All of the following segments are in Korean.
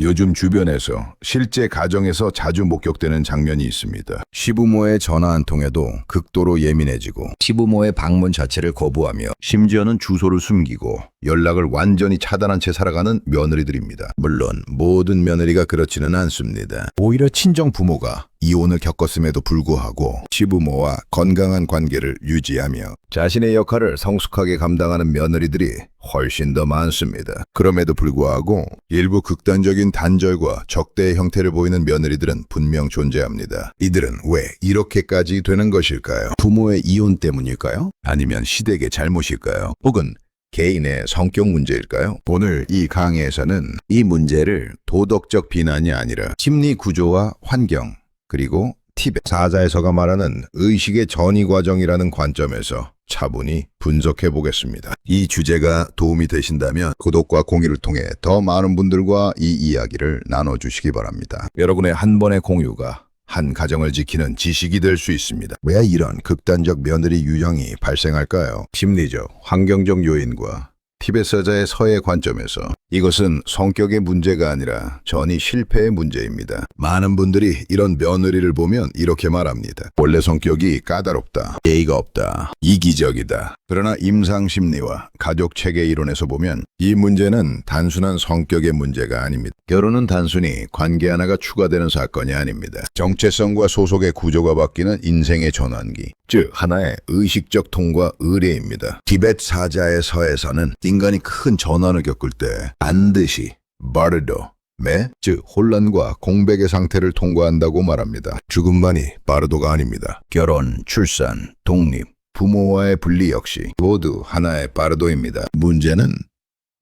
요즘 주변에서 실제 가정에서 자주 목격되는 장면이 있습니다. 시부모의 전화 한 통에도 극도로 예민해지고 시부모의 방문 자체를 거부하며 심지어는 주소를 숨기고 연락을 완전히 차단한 채 살아가는 며느리들입니다. 물론 모든 며느리가 그렇지는 않습니다. 오히려 친정 부모가 이혼을 겪었음에도 불구하고 시부모와 건강한 관계를 유지하며 자신의 역할을 성숙하게 감당하는 며느리들이 훨씬 더 많습니다. 그럼에도 불구하고 일부 극단적인 단절과 적대의 형태를 보이는 며느리들은 분명 존재합니다. 이들은 왜 이렇게까지 되는 것일까요? 부모의 이혼 때문일까요? 아니면 시댁의 잘못일까요? 혹은 개인의 성격 문제일까요? 오늘 이 강의에서는 이 문제를 도덕적 비난이 아니라 심리 구조와 환경, 그리고 티벳 사자에서가 말하는 의식의 전이 과정이라는 관점에서 차분히 분석해 보겠습니다. 이 주제가 도움이 되신다면 구독과 공유를 통해 더 많은 분들과 이 이야기를 나눠주시기 바랍니다. 여러분의 한 번의 공유가 한 가정을 지키는 지식이 될 수 있습니다. 왜 이런 극단적 며느리 유형이 발생할까요? 심리적, 환경적 요인과 티벳 사자의 서의 관점에서 이것은 성격의 문제가 아니라 전이 실패의 문제입니다. 많은 분들이 이런 며느리를 보면 이렇게 말합니다. 원래 성격이 까다롭다, 예의가 없다, 이기적이다. 그러나 임상심리와 가족체계 이론에서 보면 이 문제는 단순한 성격의 문제가 아닙니다. 결혼은 단순히 관계 하나가 추가되는 사건이 아닙니다. 정체성과 소속의 구조가 바뀌는 인생의 전환기, 즉 하나의 의식적 통과 의례입니다. 티벳 사자의 서에서는 인간이 큰 전환을 겪을 때 반드시 바르도, 즉 혼란과 공백의 상태를 통과한다고 말합니다. 죽음만이 바르도가 아닙니다. 결혼, 출산, 독립, 부모와의 분리 역시 모두 하나의 바르도입니다. 문제는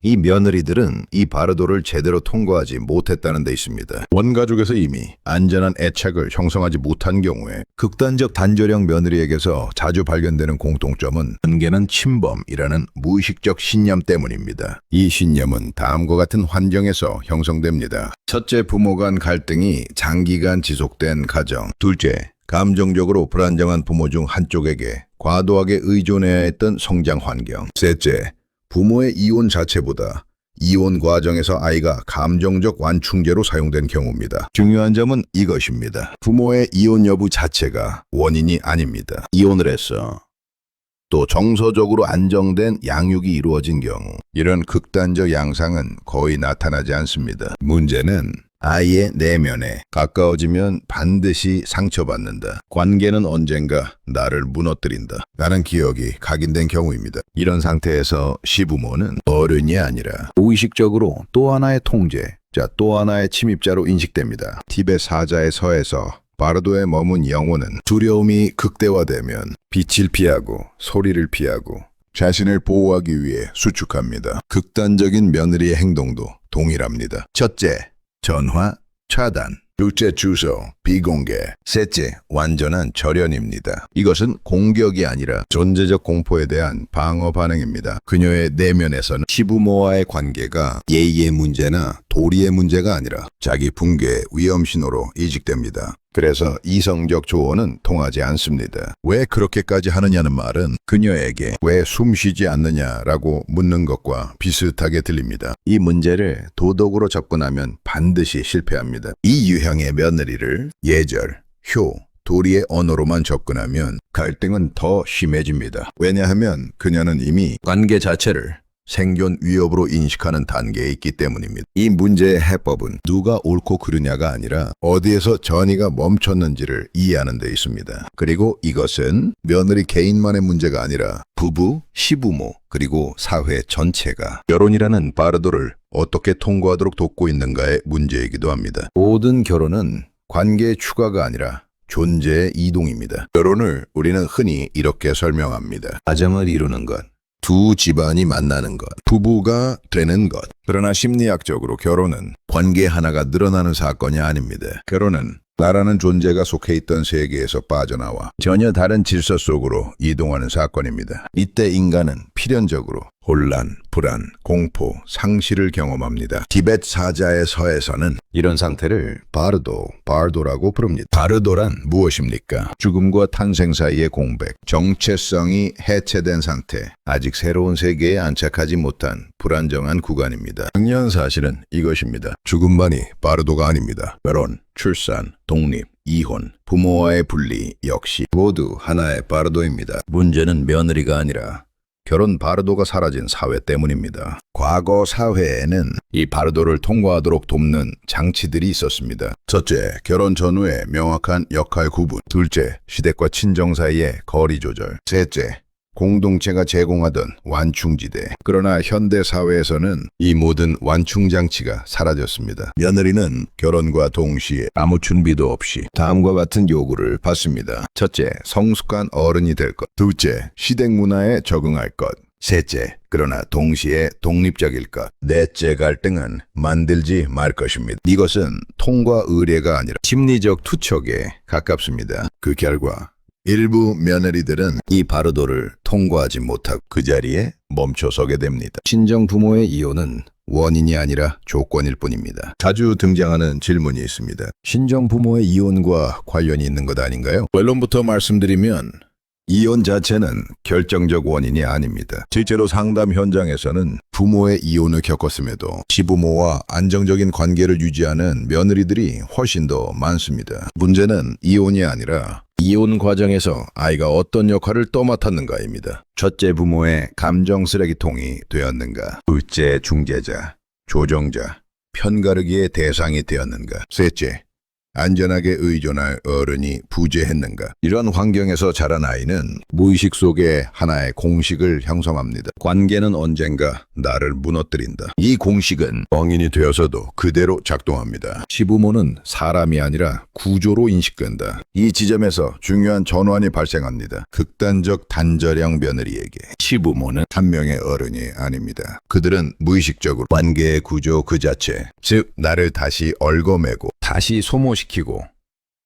이 며느리들은 이 바르도를 제대로 통과하지 못했다는 데 있습니다. 원가족에서 이미 안전한 애착을 형성하지 못한 경우에 극단적 단절형 며느리에게서 자주 발견되는 공통점은 관계는 침범이라는 무의식적 신념 때문입니다. 이 신념은 다음과 같은 환경에서 형성됩니다. 첫째, 부모 간 갈등이 장기간 지속된 가정. 둘째, 감정적으로 불안정한 부모 중 한쪽에게 과도하게 의존해야 했던 성장 환경. 셋째, 부모의 이혼 자체보다 이혼 과정에서 아이가 감정적 완충제로 사용된 경우입니다. 중요한 점은 이것입니다. 부모의 이혼 여부 자체가 원인이 아닙니다. 이혼을 해서 또 정서적으로 안정된 양육이 이루어진 경우 이런 극단적 양상은 거의 나타나지 않습니다. 문제는 아이의 내면에 가까워지면 반드시 상처받는다. 관계는 언젠가 나를 무너뜨린다. 라는 기억이 각인된 경우입니다. 이런 상태에서 시부모는 어른이 아니라 무의식적으로 또 하나의 통제자, 또 하나의 침입자로 인식됩니다. 티벳 사자의 서에서 바르도에 머문 영혼은 두려움이 극대화되면 빛을 피하고 소리를 피하고 자신을 보호하기 위해 수축합니다. 극단적인 며느리의 행동도 동일합니다. 첫째, 전화, 차단. 둘째, 주소, 비공개. 셋째, 완전한 절연입니다. 이것은 공격이 아니라 존재적 공포에 대한 방어 반응입니다. 그녀의 내면에서는 시부모와의 관계가 예의의 문제나 도리의 문제가 아니라 자기 붕괴, 위험 신호로 이직됩니다. 그래서 이성적 조언은 통하지 않습니다. 왜 그렇게까지 하느냐는 말은 그녀에게 왜 숨쉬지 않느냐라고 묻는 것과 비슷하게 들립니다. 이 문제를 도덕으로 접근하면 반드시 실패합니다. 이 유형의 며느리를 예절, 효, 도리의 언어로만 접근하면 갈등은 더 심해집니다. 왜냐하면 그녀는 이미 관계 자체를 생존 위협으로 인식하는 단계에 있기 때문입니다. 이 문제의 해법은 누가 옳고 그르냐가 아니라 어디에서 전이가 멈췄는지를 이해하는 데 있습니다. 그리고 이것은 며느리 개인만의 문제가 아니라 부부, 시부모, 그리고 사회 전체가 결혼이라는 바르도를 어떻게 통과하도록 돕고 있는가의 문제이기도 합니다. 모든 결혼은 관계의 추가가 아니라 존재의 이동입니다. 결혼을 우리는 흔히 이렇게 설명합니다. 가정을 이루는 것, 두 집안이 만나는 것, 부부가 되는 것. 그러나 심리학적으로 결혼은 관계 하나가 늘어나는 사건이 아닙니다. 결혼은 나라는 존재가 속해 있던 세계에서 빠져나와 전혀 다른 질서 속으로 이동하는 사건입니다. 이때 인간은 필연적으로 혼란, 불안, 공포, 상실을 경험합니다. 티베트 사자의 서에서는 이런 상태를 바르도라고 부릅니다. 바르도란 무엇입니까? 죽음과 탄생 사이의 공백, 정체성이 해체된 상태, 아직 새로운 세계에 안착하지 못한 불안정한 구간입니다. 당연한 사실은 이것입니다. 죽음만이 바르도가 아닙니다. 결혼, 출산, 독립, 이혼, 부모와의 분리 역시 모두 하나의 바르도입니다. 문제는 며느리가 아니라 결혼 바르도가 사라진 사회 때문입니다. 과거 사회에는 이 바르도를 통과하도록 돕는 장치들이 있었습니다. 첫째, 결혼 전후의 명확한 역할 구분. 둘째, 시댁과 친정 사이의 거리 조절. 셋째, 공동체가 제공하던 완충지대. 그러나 현대 사회에서는 이 모든 완충 장치가 사라졌습니다. 며느리는 결혼과 동시에 아무 준비도 없이 다음과 같은 요구를 받습니다. 첫째, 성숙한 어른이 될 것. 둘째, 시댁 문화에 적응할 것. 셋째, 그러나 동시에 독립적일 것. 넷째 갈등은 만들지 말 것입니다. 이것은 통과 의례가 아니라 심리적 투척에 가깝습니다. 그 결과 일부 며느리들은 이 바르도를 통과하지 못하고 그 자리에 멈춰서게 됩니다. 친정 부모의 이혼은 원인이 아니라 조건일 뿐입니다. 자주 등장하는 질문이 있습니다. 친정 부모의 이혼과 관련이 있는 것 아닌가요? 결론부터 말씀드리면 이혼 자체는 결정적 원인이 아닙니다. 실제로 상담 현장에서는 부모의 이혼을 겪었음에도 시부모와 안정적인 관계를 유지하는 며느리들이 훨씬 더 많습니다. 문제는 이혼이 아니라 이혼 과정에서 아이가 어떤 역할을 떠맡았는가입니다. 첫째, 부모의 감정 쓰레기통이 되었는가? 둘째, 중재자, 조정자, 편가르기의 대상이 되었는가? 셋째, 안전하게 의존할 어른이 부재했는가? 이런 환경에서 자란 아이는 무의식 속에 하나의 공식을 형성합니다. 관계는 언젠가 나를 무너뜨린다. 이 공식은 성인이 되어서도 그대로 작동합니다. 시부모는 사람이 아니라 구조로 인식된다. 이 지점에서 중요한 전환이 발생합니다. 극단적 단절형 며느리에게 시부모는 한 명의 어른이 아닙니다. 그들은 무의식적으로 관계의 구조 그 자체, 즉 나를 다시 얽어매고 다시 소모시키고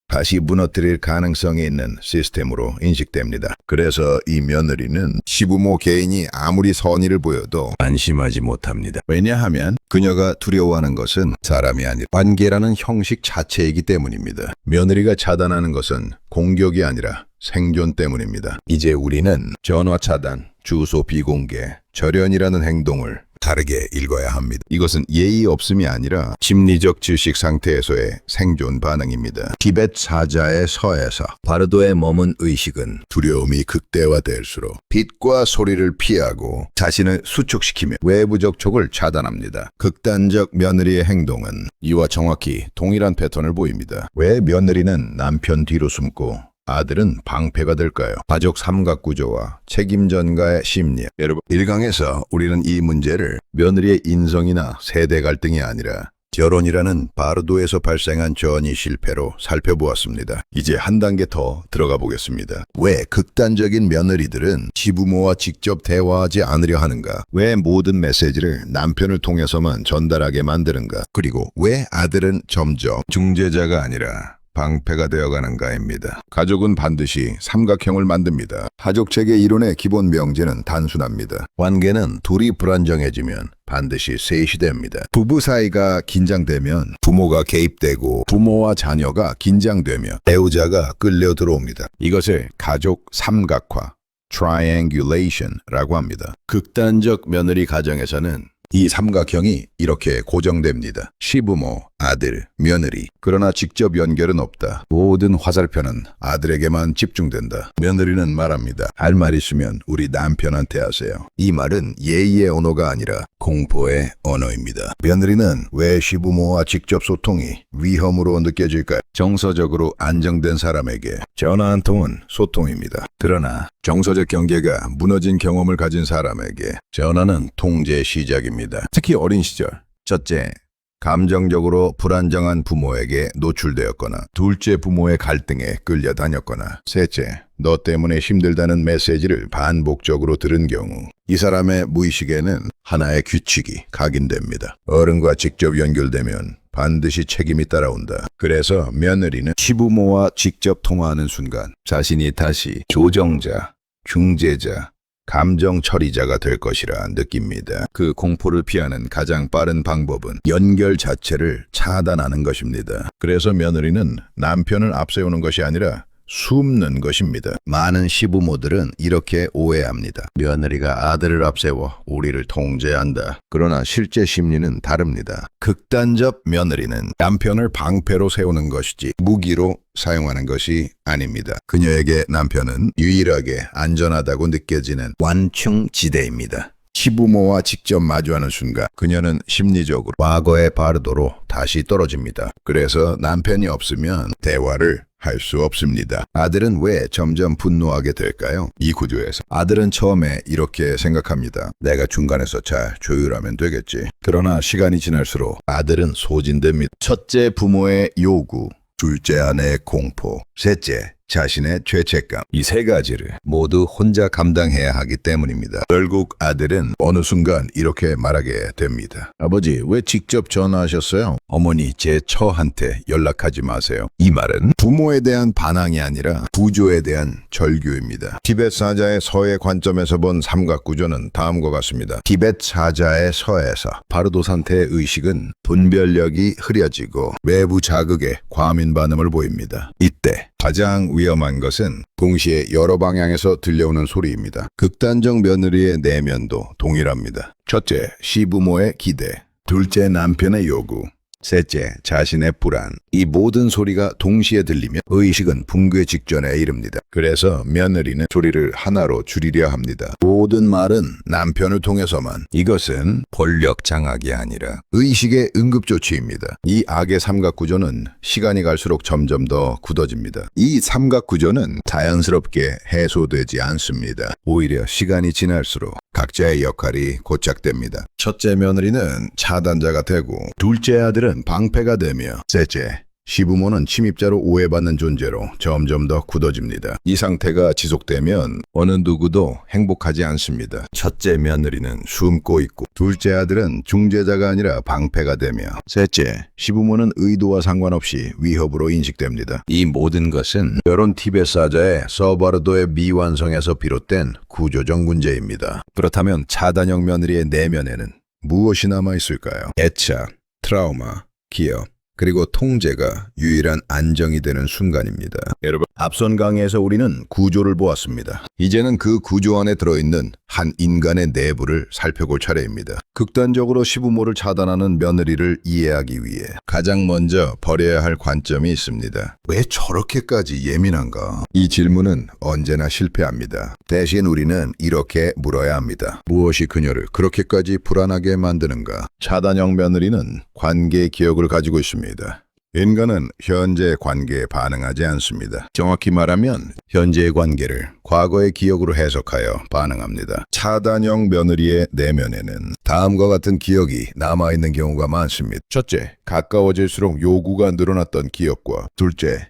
다시 무너뜨릴 가능성이 있는 시스템으로 인식됩니다. 그래서 이 며느리는 시부모 개인이 아무리 선의를 보여도 안심하지 못합니다. 왜냐하면 그녀가 두려워하는 것은 사람이 아니라 관계라는 형식 자체이기 때문입니다. 며느리가 차단하는 것은 공격이 아니라 생존 때문입니다. 이제 우리는 전화 차단, 주소 비공개, 절연이라는 행동을 다르게 읽어야 합니다. 이것은 예의 없음이 아니라 심리적 질식 상태에서의 생존 반응입니다. 티베트 사자의 서에서 바르도에 머문 의식은 두려움이 극대화될수록 빛과 소리를 피하고 자신을 수축시키며 외부 접촉을 차단합니다. 극단적 며느리의 행동은 이와 정확히 동일한 패턴을 보입니다. 왜 며느리는 남편 뒤로 숨고 아들은 방패가 될까요? 가족 삼각구조와 책임 전가의 심리. 여러분, 1강에서 우리는 이 문제를 며느리의 인성이나 세대 갈등이 아니라 결혼이라는 바르도에서 발생한 전이 실패로 살펴보았습니다. 이제 한 단계 더 들어가 보겠습니다. 왜 극단적인 며느리들은 시부모와 직접 대화하지 않으려 하는가? 왜 모든 메시지를 남편을 통해서만 전달하게 만드는가? 그리고 왜 아들은 점점 중재자가 아니라 방패가 되어가는가입니다. 가족은 반드시 삼각형을 만듭니다. 가족체계 이론의 기본 명제는 단순합니다. 관계는 둘이 불안정해지면 반드시 셋이 됩니다. 부부 사이가 긴장되면 부모가 개입되고 부모와 자녀가 긴장되며 배우자가 끌려 들어옵니다. 이것을 가족 삼각화, triangulation라고 합니다. 극단적 며느리 가정에서는 이 삼각형이 이렇게 고정됩니다. 시부모, 아들, 며느리. 그러나 직접 연결은 없다. 모든 화살표는 아들에게만 집중된다. 며느리는 말합니다. 할 말 있으면 우리 남편한테 하세요. 이 말은 예의의 언어가 아니라 공포의 언어입니다. 며느리는 왜 시부모와 직접 소통이 위험으로 느껴질까요? 정서적으로 안정된 사람에게 전화 한 통은 소통입니다. 그러나 정서적 경계가 무너진 경험을 가진 사람에게 전화는 통제의 시작입니다. 특히 어린 시절. 첫째, 감정적으로 불안정한 부모에게 노출되었거나, 둘째, 부모의 갈등에 끌려다녔거나, 셋째, 너 때문에 힘들다는 메시지를 반복적으로 들은 경우 이 사람의 무의식에는 하나의 규칙이 각인됩니다. 어른과 직접 연결되면 반드시 책임이 따라온다. 그래서 며느리는 시부모와 직접 통화하는 순간 자신이 다시 조정자, 중재자, 감정 처리자가 될 것이라 느낍니다. 그 공포를 피하는 가장 빠른 방법은 연결 자체를 차단하는 것입니다. 그래서 며느리는 남편을 앞세우는 것이 아니라 숨는 것입니다. 많은 시부모들은 이렇게 오해합니다. 며느리가 아들을 앞세워 우리를 통제한다. 그러나 실제 심리는 다릅니다. 극단적 며느리는 남편을 방패로 세우는 것이지 무기로 사용하는 것이 아닙니다. 그녀에게 남편은 유일하게 안전하다고 느껴지는 완충지대입니다. 시부모와 직접 마주하는 순간 그녀는 심리적으로 과거의 바르도로 다시 떨어집니다. 그래서 남편이 없으면 대화를 할 수 없습니다. 아들은 왜 점점 분노하게 될까요? 이 구조에서 아들은 처음에 이렇게 생각합니다. 내가 중간에서 잘 조율하면 되겠지. 그러나 시간이 지날수록 아들은 소진됩니다. 첫째, 부모의 요구. 둘째, 아내의 공포. 셋째, 자신의 죄책감. 이 세 가지를 모두 혼자 감당해야 하기 때문입니다. 결국 아들은 어느 순간 이렇게 말하게 됩니다. 아버지, 왜 직접 전화하셨어요? 어머니, 제 처한테 연락하지 마세요. 이 말은 부모에 대한 반항이 아니라 구조에 대한 절규입니다. 티벳 사자의 서의 관점에서 본 삼각구조는 다음과 같습니다. 티벳 사자의 서에서 바르도 상태의 의식은 분별력이 흐려지고 외부 자극에 과민 반응을 보입니다. 이때 가장 위험한 것은 동시에 여러 방향에서 들려오는 소리입니다. 극단적 며느리의 내면도 동일합니다. 첫째, 시부모의 기대. 둘째, 남편의 요구. 셋째, 자신의 불안. 이 모든 소리가 동시에 들리면 의식은 붕괴 직전에 이릅니다. 그래서 며느리는 소리를 하나로 줄이려 합니다. 모든 말은 남편을 통해서만. 이것은 권력 장악이 아니라 의식의 응급조치입니다. 이 악의 삼각구조는 시간이 갈수록 점점 더 굳어집니다. 이 삼각구조는 자연스럽게 해소되지 않습니다. 오히려 시간이 지날수록 각자의 역할이 고착됩니다. 첫째 며느리는 차단자가 되고, 둘째 아들은 방패가 되며, 셋째 시부모는 침입자로 오해받는 존재로 점점 더 굳어집니다. 이 상태가 지속되면 어느 누구도 행복하지 않습니다. 첫째 며느리는 숨고 있고, 둘째 아들은 중재자가 아니라 방패가 되며, 셋째 시부모는 의도와 상관없이 위협으로 인식됩니다. 이 모든 것은 결혼 티벳 사자의 서바르도의 미완성에서 비롯된 구조적 문제입니다. 그렇다면 차단형 며느리의 내면에는 무엇이 남아있을까요? 애착, 트라우마, 기억, 그리고 통제가 유일한 안정이 되는 순간입니다. 여러분, 앞선 강의에서 우리는 구조를 보았습니다. 이제는 그 구조 안에 들어있는 한 인간의 내부를 살펴볼 차례입니다. 극단적으로 시부모를 차단하는 며느리를 이해하기 위해 가장 먼저 버려야 할 관점이 있습니다. 왜 저렇게까지 예민한가? 이 질문은 언제나 실패합니다. 대신 우리는 이렇게 물어야 합니다. 무엇이 그녀를 그렇게까지 불안하게 만드는가? 차단형 며느리는 관계의 기억을 가지고 있습니다. 인간은 현재 관계에 반응하지 않습니다. 정확히 말하면 현재의 관계를 과거의 기억으로 해석하여 반응합니다. 차단형 며느리의 내면에는 다음과 같은 기억이 남아있는 경우가 많습니다. 첫째, 가까워질수록 요구가 늘어났던 기억과, 둘째,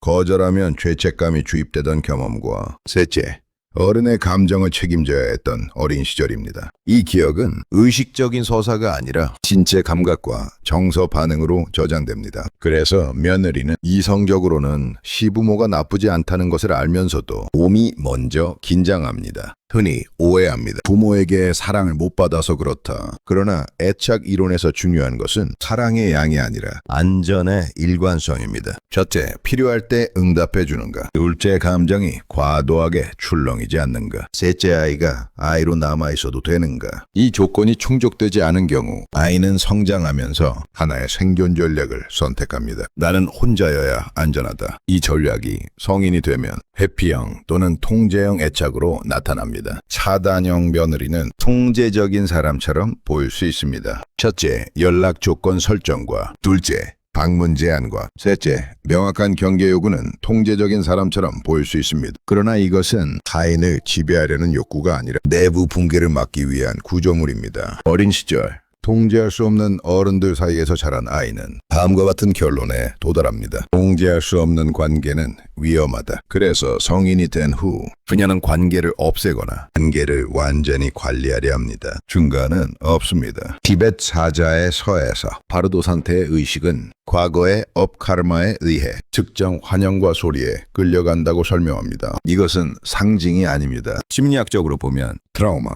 거절하면 죄책감이 주입되던 경험과, 셋째, 어른의 감정을 책임져야 했던 어린 시절입니다. 이 기억은 의식적인 서사가 아니라 신체 감각과 정서 반응으로 저장됩니다. 그래서 며느리는 이성적으로는 시부모가 나쁘지 않다는 것을 알면서도 몸이 먼저 긴장합니다. 흔히 오해합니다. 부모에게 사랑을 못 받아서 그렇다. 그러나 애착 이론에서 중요한 것은 사랑의 양이 아니라 안전의 일관성입니다. 첫째, 필요할 때 응답해 주는가. 둘째, 감정이 과도하게 출렁이지 않는가. 셋째, 아이가 아이로 남아있어도 되는가. 이 조건이 충족되지 않은 경우 아이는 성장하면서 하나의 생존 전략을 선택합니다. 나는 혼자여야 안전하다. 이 전략이 성인이 되면 회피형 또는 통제형 애착으로 나타납니다. 차단형 며느리는 통제적인 사람처럼 보일 수 있습니다. 첫째, 연락 조건 설정과, 둘째, 방문 제한과, 셋째, 명확한 경계 요구는 통제적인 사람처럼 보일 수 있습니다. 그러나 이것은 타인을 지배하려는 욕구가 아니라 내부 붕괴를 막기 위한 구조물입니다. 어린 시절 통제할 수 없는 어른들 사이에서 자란 아이는 다음과 같은 결론에 도달합니다. 통제할 수 없는 관계는 위험하다. 그래서 성인이 된 후 그녀는 관계를 없애거나 관계를 완전히 관리하려 합니다. 중간은 없습니다. 티베트 사자의 서에서 바르도 상태의 의식은 과거의 업카르마에 의해 특정 환영과 소리에 끌려간다고 설명합니다. 이것은 상징이 아닙니다. 심리학적으로 보면 트라우마,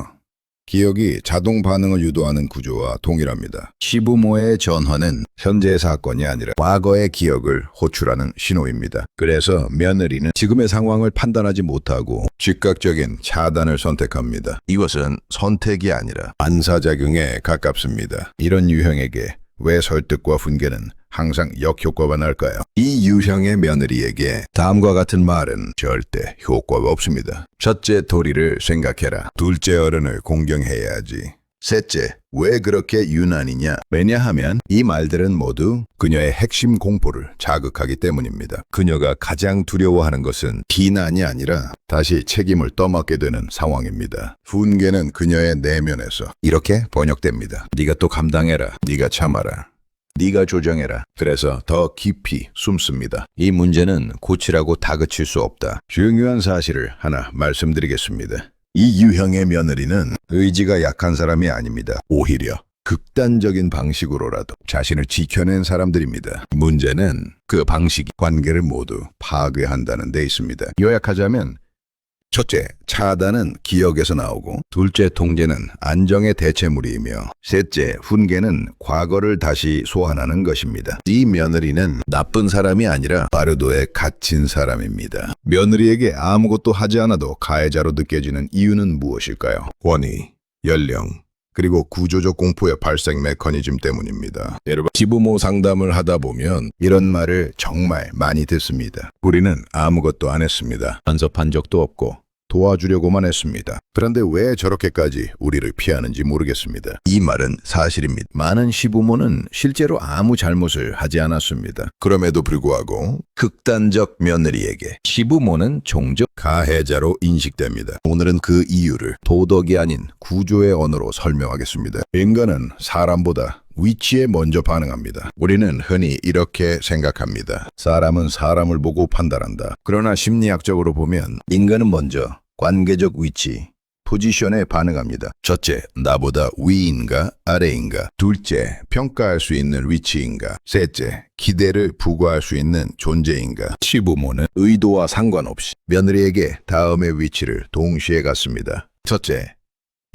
기억이 자동 반응을 유도하는 구조와 동일합니다. 시부모의 전환은 현재의 사건이 아니라 과거의 기억을 호출하는 신호입니다. 그래서 며느리는 지금의 상황을 판단하지 못하고 즉각적인 차단을 선택합니다. 이것은 선택이 아니라 반사작용에 가깝습니다. 이런 유형에게 왜 설득과 훈계는 항상 역효과가 날까요? 이 유형의 며느리에게 다음과 같은 말은 절대 효과가 없습니다. 첫째, 도리를 생각해라. 둘째, 어른을 공경해야지. 셋째, 왜 그렇게 유난이냐? 왜냐하면 이 말들은 모두 그녀의 핵심 공포를 자극하기 때문입니다. 그녀가 가장 두려워하는 것은 비난이 아니라 다시 책임을 떠맡게 되는 상황입니다. 훈계는 그녀의 내면에서 이렇게 번역됩니다. 네가 또 감당해라. 네가 참아라. 네가 조정해라. 그래서 더 깊이 숨습니다. 이 문제는 고치라고 다그칠 수 없다. 중요한 사실을 하나 말씀드리겠습니다. 이 유형의 며느리는 의지가 약한 사람이 아닙니다. 오히려 극단적인 방식으로라도 자신을 지켜낸 사람들입니다. 문제는 그 방식이 관계를 모두 파괴한다는 데 있습니다. 요약하자면 첫째, 차단은 기억에서 나오고, 둘째, 통제는 안정의 대체물이며, 셋째, 훈계는 과거를 다시 소환하는 것입니다. 이 며느리는 나쁜 사람이 아니라 바르도에 갇힌 사람입니다. 며느리에게 아무것도 하지 않아도 가해자로 느껴지는 이유는 무엇일까요? 권위, 연령, 그리고 구조적 공포의 발생 메커니즘 때문입니다. 여러분, 시부모 상담을 하다 보면 이런 말을 정말 많이 듣습니다. 우리는 아무것도 안 했습니다. 간섭한 적도 없고 도와주려고만 했습니다. 그런데 왜 저렇게까지 우리를 피하는지 모르겠습니다. 이 말은 사실입니다. 많은 시부모는 실제로 아무 잘못을 하지 않았습니다. 그럼에도 불구하고 극단적 며느리에게 시부모는 종종 가해자로 인식됩니다. 오늘은 그 이유를 도덕이 아닌 구조의 언어로 설명하겠습니다. 인간은 사람보다 위치에 먼저 반응합니다. 우리는 흔히 이렇게 생각합니다. 사람은 사람을 보고 판단한다. 그러나 심리학적으로 보면 인간은 먼저 관계적 위치, 포지션에 반응합니다. 첫째, 나보다 위인가 아래인가. 둘째, 평가할 수 있는 위치인가. 셋째, 기대를 부과할 수 있는 존재인가. 시부모는 의도와 상관없이 며느리에게 다음의 위치를 동시에 갖습니다. 첫째,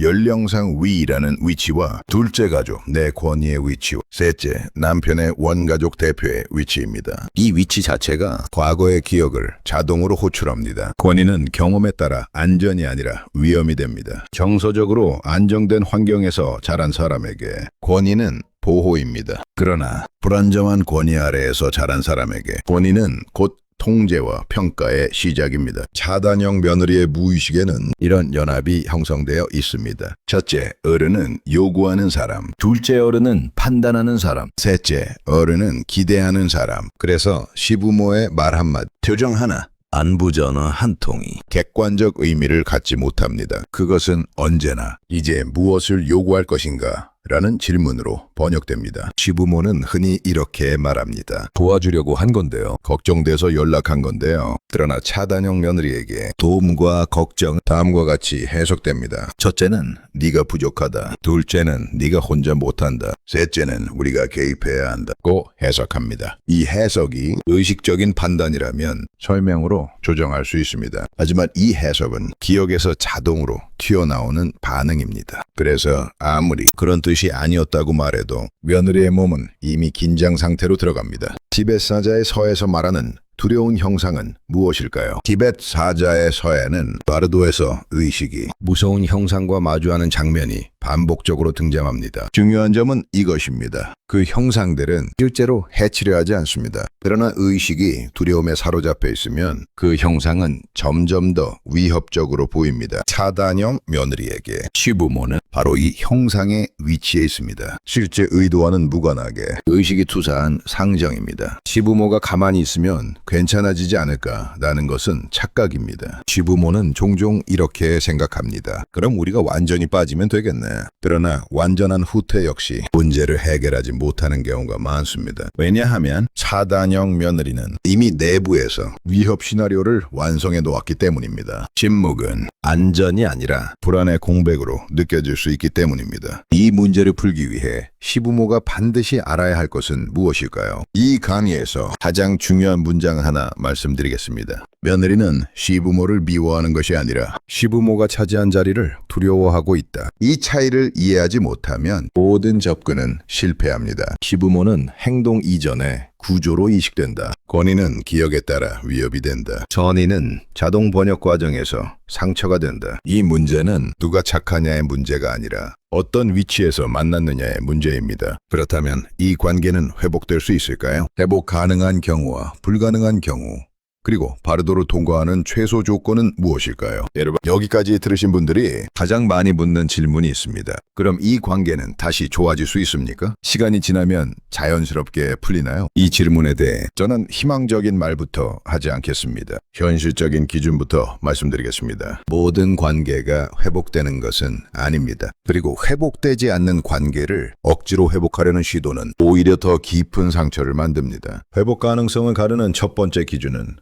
연령상 위라는 위치와 둘째 가족, 내 권위의 위치와 셋째, 남편의 원가족 대표의 위치입니다. 이 위치 자체가 과거의 기억을 자동으로 호출합니다. 권위는 경험에 따라 안전이 아니라 위험이 됩니다. 정서적으로 안정된 환경에서 자란 사람에게 권위는 보호입니다. 그러나 불안정한 권위 아래에서 자란 사람에게 권위는 곧 통제와 평가의 시작입니다. 차단형 며느리의 무의식에는 이런 연합이 형성되어 있습니다. 첫째, 어른은 요구하는 사람. 둘째, 어른은 판단하는 사람. 셋째, 어른은 기대하는 사람. 그래서 시부모의 말 한마디, 표정 하나, 안부 전화 한 통이 객관적 의미를 갖지 못합니다. 그것은 언제나 이제 무엇을 요구할 것인가? 라는 질문으로 번역됩니다. 시부모는 흔히 이렇게 말합니다. 도와주려고 한 건데요. 걱정돼서 연락한 건데요. 그러나 차단형 며느리에게 도움과 걱정 다음과 같이 해석됩니다. 첫째는 네가 부족하다. 둘째는 네가 혼자 못한다. 셋째는 우리가 개입해야 한다고 해석합니다. 이 해석이 의식적인 판단이라면 설명으로 조정할 수 있습니다. 하지만 이 해석은 기억에서 자동으로 튀어나오는 반응입니다. 그래서 아무리 그런 뜻이 아니었다고 말해도 며느리의 몸은 이미 긴장 상태로 들어갑니다. 티베트 사자의 서에서 말하는 두려운 형상은 무엇일까요? 티베트 사자의 서에는 바르도에서 의식이 무서운 형상과 마주하는 장면이 반복적으로 등장합니다. 중요한 점은 이것입니다. 그 형상들은 실제로 해치려 하지 않습니다. 그러나 의식이 두려움에 사로잡혀 있으면 그 형상은 점점 더 위협적으로 보입니다. 차단형 며느리에게 시부모는 바로 이 형상의 위치에 있습니다. 실제 의도와는 무관하게 의식이 투사한 상정입니다. 시부모가 가만히 있으면 괜찮아지지 않을까라는 것은 착각입니다. 시부모는 종종 이렇게 생각합니다. 그럼 우리가 완전히 빠지면 되겠네. 그러나 완전한 후퇴 역시 문제를 해결하지 못하는 경우가 많습니다. 왜냐하면 차단형 며느리는 이미 내부에서 위협 시나리오를 완성해 놓았기 때문입니다. 침묵은 안전이 아니라 불안의 공백으로 느껴질 수 있기 때문입니다. 이 문제를 풀기 위해 시부모가 반드시 알아야 할 것은 무엇일까요? 이 강의에서 가장 중요한 문장 하나 말씀드리겠습니다. 며느리는 시부모를 미워하는 것이 아니라 시부모가 차지한 자리를 두려워하고 있다. 이 차이를 이해하지 못하면 모든 접근은 실패합니다. 시부모는 행동 이전에 구조로 이식된다. 권위는 기억에 따라 위협이 된다. 전의는 자동 번역 과정에서 상처가 된다. 이 문제는 누가 착하냐의 문제가 아니라 어떤 위치에서 만났느냐의 문제입니다. 그렇다면 이 관계는 회복될 수 있을까요? 회복 가능한 경우와 불가능한 경우, 그리고 바르도를 통과하는 최소 조건은 무엇일까요? 여러분, 여기까지 들으신 분들이 가장 많이 묻는 질문이 있습니다. 그럼 이 관계는 다시 좋아질 수 있습니까? 시간이 지나면 자연스럽게 풀리나요? 이 질문에 대해 저는 희망적인 말부터 하지 않겠습니다. 현실적인 기준부터 말씀드리겠습니다. 모든 관계가 회복되는 것은 아닙니다. 그리고 회복되지 않는 관계를 억지로 회복하려는 시도는 오히려 더 깊은 상처를 만듭니다. 회복 가능성을 가르는 첫 번째 기준은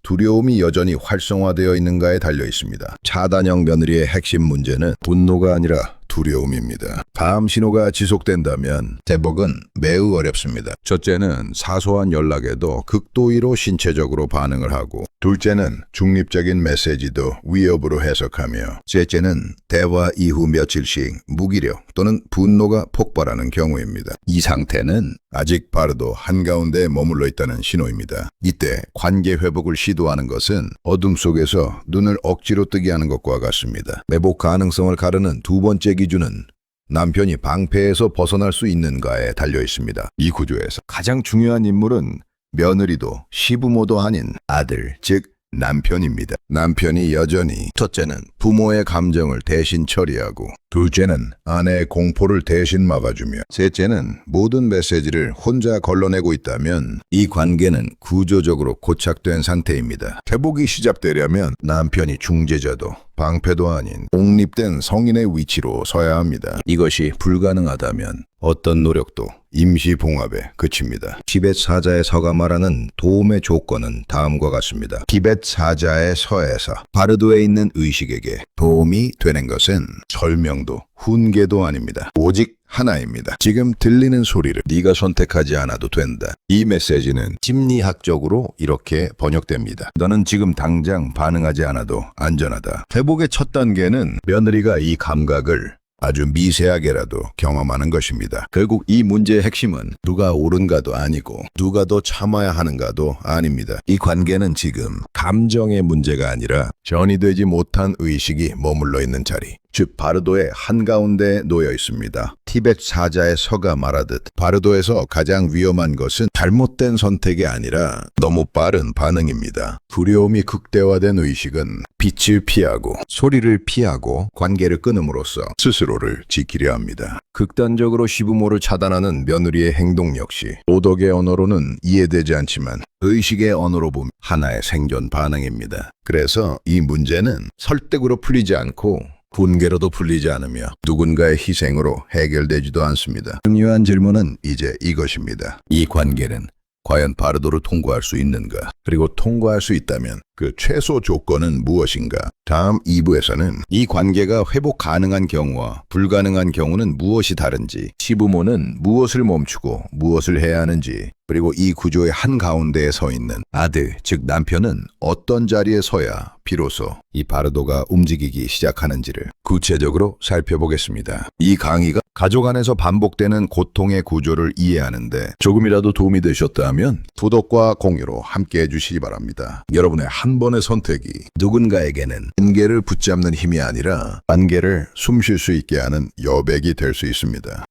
두려움이 여전히 활성화되어 있는가에 달려 있습니다. 차단형 며느리의 핵심 문제는 분노가 아니라 두려움입니다. 다음 신호가 지속된다면 회복은 매우 어렵습니다. 첫째는 사소한 연락에도 극도의로 신체적으로 반응을 하고, 둘째는 중립적인 메시지도 위협으로 해석하며, 셋째는 대화 이후 며칠씩 무기력 또는 분노가 폭발하는 경우입니다. 이 상태는 아직 바르도 한가운데에 머물러 있다는 신호입니다. 이때 관계 회복을 시도하는 것은 어둠 속에서 눈을 억지로 뜨게 하는 것과 같습니다. 회복 가능성을 가르는 두 번째 기준은 남편이 방패에서 벗어날 수 있는가에 달려 있습니다. 이 구조에서 가장 중요한 인물은 며느리도 시부모도 아닌 아들, 즉 남편입니다. 남편이 여전히 첫째는 부모의 감정을 대신 처리하고, 둘째는 아내의 공포를 대신 막아주며, 셋째는 모든 메시지를 혼자 걸러내고 있다면 이 관계는 구조적으로 고착된 상태입니다. 회복이 시작되려면 남편이 중재자도 방패도 아닌 독립된 성인의 위치로 서야 합니다. 이것이 불가능하다면 어떤 노력도 임시 봉합에 그칩니다. 티벳 사자의 서가 말하는 도움의 조건은 다음과 같습니다. 티벳 사자의 서에서 바르도에 있는 의식에게 도움이 되는 것은 설명도 훈계도 아닙니다. 오직 하나입니다. 지금 들리는 소리를 네가 선택하지 않아도 된다. 이 메시지는 심리학적으로 이렇게 번역됩니다. 너는 지금 당장 반응하지 않아도 안전하다. 회복의 첫 단계는 며느리가 이 감각을 아주 미세하게라도 경험하는 것입니다. 결국 이 문제의 핵심은 누가 옳은가도 아니고 누가 더 참아야 하는가도 아닙니다. 이 관계는 지금 감정의 문제가 아니라 전이되지 못한 의식이 머물러 있는 자리, 즉 바르도의 한가운데에 놓여 있습니다. 티벳 사자의 서가 말하듯 바르도에서 가장 위험한 것은 잘못된 선택이 아니라 너무 빠른 반응입니다. 두려움이 극대화된 의식은 빛을 피하고 소리를 피하고 관계를 끊음으로써 스스로를 지키려 합니다. 극단적으로 시부모를 차단하는 며느리의 행동 역시 도덕의 언어로는 이해되지 않지만 의식의 언어로 보면 하나의 생존 반응입니다. 그래서 이 문제는 설득으로 풀리지 않고 분개로도 풀리지 않으며 누군가의 희생으로 해결되지도 않습니다. 중요한 질문은 이제 이것입니다. 이 관계는 과연 바르도를 통과할 수 있는가? 그리고 통과할 수 있다면 그 최소 조건은 무엇인가? 다음 2부에서는 이 관계가 회복 가능한 경우와 불가능한 경우는 무엇이 다른지, 시부모는 무엇을 멈추고 무엇을 해야 하는지, 그리고 이 구조의 한가운데에 서 있는 아들, 즉 남편은 어떤 자리에 서야 비로소 이 바르도가 움직이기 시작하는지를 구체적으로 살펴보겠습니다. 이 강의가 가족 안에서 반복되는 고통의 구조를 이해하는데 조금이라도 도움이 되셨다면 구독과 공유로 함께 해주시기 바랍니다. 여러분의 한 번의 선택이 누군가에게는 관계를 붙잡는 힘이 아니라 관계를 숨 쉴 수 있게 하는 여백이 될 수 있습니다.